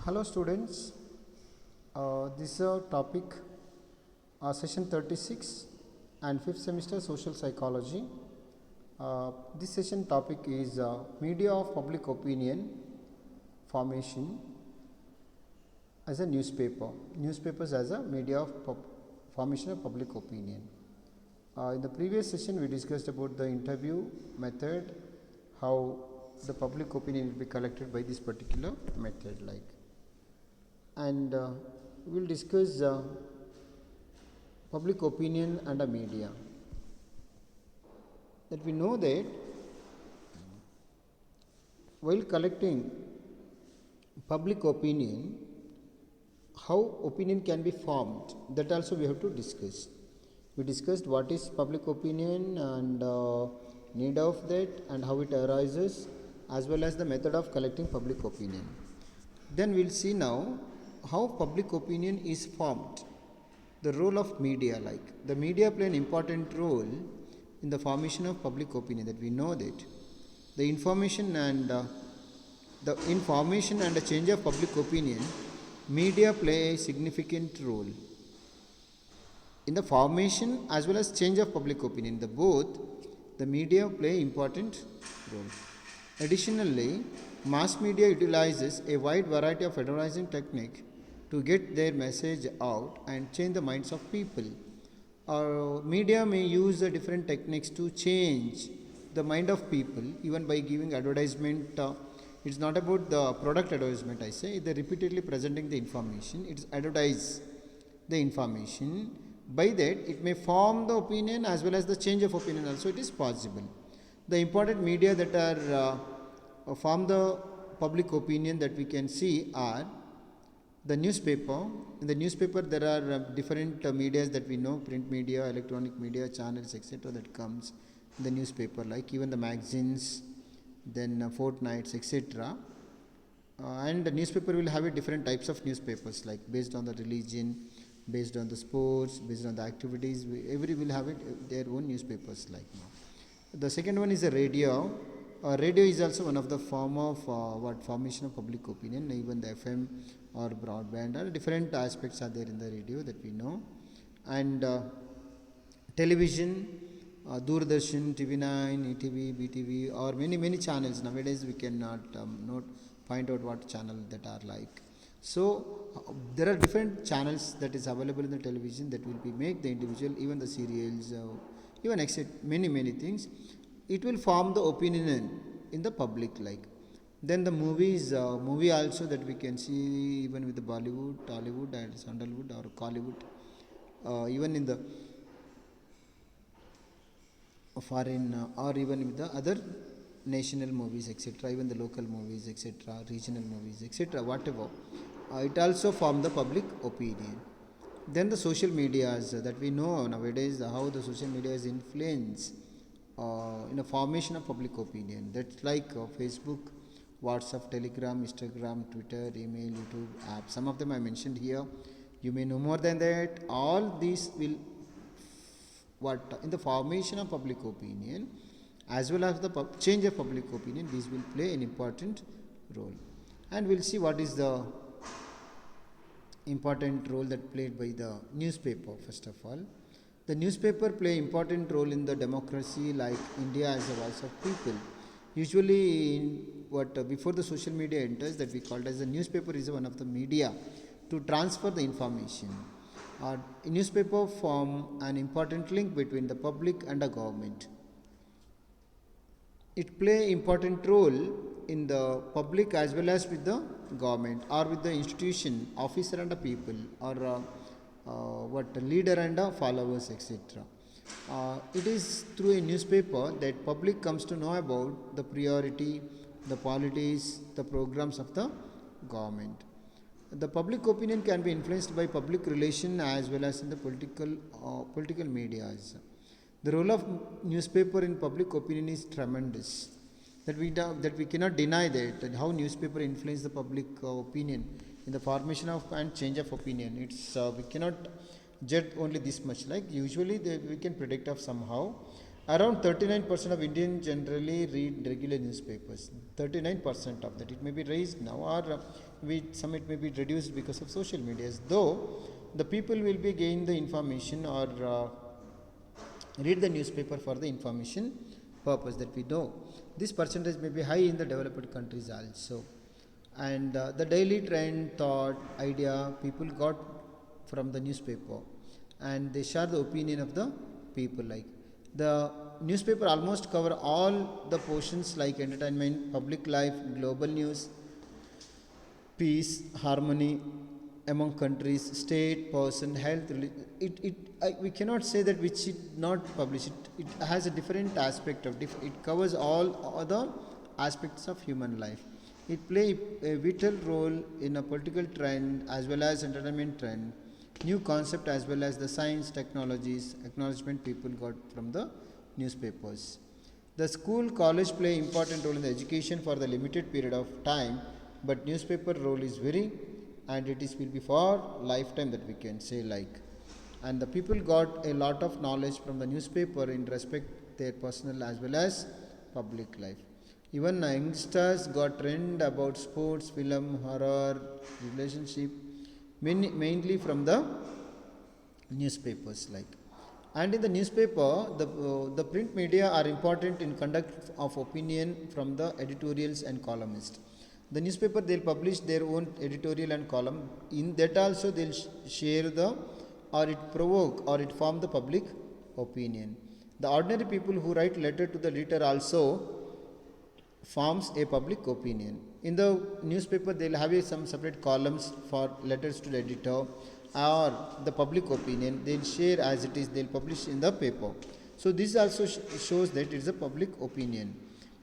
Hello students, this is our topic session 36 and 5th semester social psychology. This session topic is media of public opinion formation as a newspapers as a media of formation of public opinion. In the previous session we discussed about the interview method, how the public opinion will be collected by this particular method and we will discuss public opinion and a media. That we know that while collecting public opinion, how opinion can be formed, that also we have to discuss. We discussed what is public opinion and need of that and how it arises, as well as the method of collecting public opinion. Then we will see now how public opinion is formed. The role of media, the media play an important role in the formation of public opinion, that we know that the information and the change of public opinion, media play a significant role in the formation as well as change of public opinion. The media play important role. Additionally, mass media utilizes a wide variety of advertising technique to get their message out and change the minds of people. Media may use different techniques to change the mind of people, even by giving advertisement. It's not about the product advertisement, I say. They're repeatedly presenting the information. It's advertise the information. By that, it may form the opinion as well as the change of opinion also. It is possible. The important media that are form the public opinion that we can see are the newspaper. In the newspaper, there are different medias that we know: print media, electronic media, channels, etc. that comes in the newspaper, like even the magazines, then fortnights, etc. And the newspaper will have different types of newspapers, like based on the religion, based on the sports, based on the activities. Every will have their own newspapers like now. The second one is a radio. Radio is also one of the form of formation of public opinion. Even the FM or broadband or different aspects are there in the radio that we know. And television, Doordarshan, TV9, ETV, BTV, or many channels. Nowadays we cannot not find out what channel that are like. So there are different channels that is available in the television that will be make the individual, even the serials, even except many things. It will form the opinion in the public. Then the movies, movie also that we can see even with the Bollywood, Tollywood, and Sandalwood or Collywood, even in the foreign or even with the other national movies, etc., even the local movies, etc., regional movies, etc., whatever. It also form the public opinion. Then the social medias that we know nowadays, how the social media is influence in a formation of public opinion. That's like Facebook, WhatsApp, Telegram, Instagram, Twitter, email, YouTube, apps. Some of them I mentioned here. You may know more than that. All these will in the formation of public opinion as well as the change of public opinion, these will play an important role. And we'll see what is the important role that played by the newspaper. First of all, the newspaper play important role in the democracy, like India as a voice of people. Usually before the social media enters, that we called as the newspaper is one of the media to transfer the information. Newspaper form an important link between the public and the government. It play important role in the public as well as with the government or with the institution, officer and the people, or leader and the followers, etc. It is through a newspaper that public comes to know about the priority, the policies, the programs of the government. The public opinion can be influenced by public relation as well as in the political medias. The role of newspaper in public opinion is tremendous. That we cannot deny that how newspaper influence the public opinion in the formation of and change of opinion. It's we cannot judge only this much. Like usually we can predict of somehow, Around 39% of Indians generally read regular newspapers. 39% of that. It may be raised now, or some it may be reduced because of social media. Though the people will be gain the information or read the newspaper for the information purpose that we know. This percentage may be high in the developed countries also. And the daily trend, thought, idea people got from the newspaper, and they share the opinion of the people. Like the newspaper almost cover all the portions like entertainment, public life, global news, peace, harmony among countries, state, person, health. We cannot say that which it not publish. It has a different aspect of it covers all other aspects of human life. It play a vital role in a political trend as well as entertainment trend, new concept as well as the science, technologies, acknowledgement people got from the newspapers. The school, college play important role in the education for the limited period of time, but newspaper role is very, and it is will be for lifetime that we can say like. And the people got a lot of knowledge from the newspaper in respect their personal as well as public life. Even youngsters got trend about sports, film, horror, relationship, mainly from the newspapers like. And in the newspaper, the print media are important in conduct of opinion from the editorials and columnists. The newspaper they'll publish their own editorial and column. In that also they'll share the or it provoke or it form the public opinion. The ordinary people who write letter to the editor also forms a public opinion. In the newspaper, they'll have some separate columns for letters to the editor or the public opinion. They'll share as it is. They'll publish in the paper. So this also shows that it is a public opinion.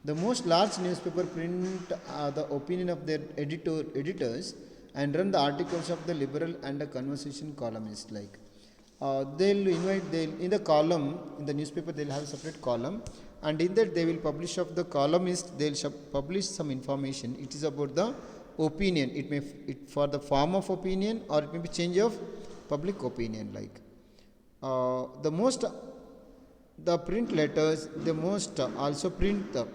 The most large newspaper print the opinion of their editors and run the articles of the liberal and the conversation columnists like. They'll in the column in the newspaper they'll have a separate column, and in that they will publish of the columnist they'll publish some information. It is about the opinion. It may for the form of opinion or it may be change of public opinion like. The most the print letters the most also print the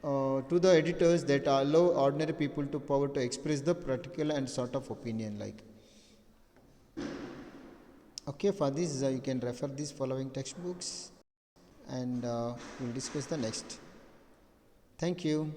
to the editors that allow ordinary people to power to express the particular and sort of opinion like. Okay, for this you can refer these following textbooks, and we'll discuss the next. Thank you.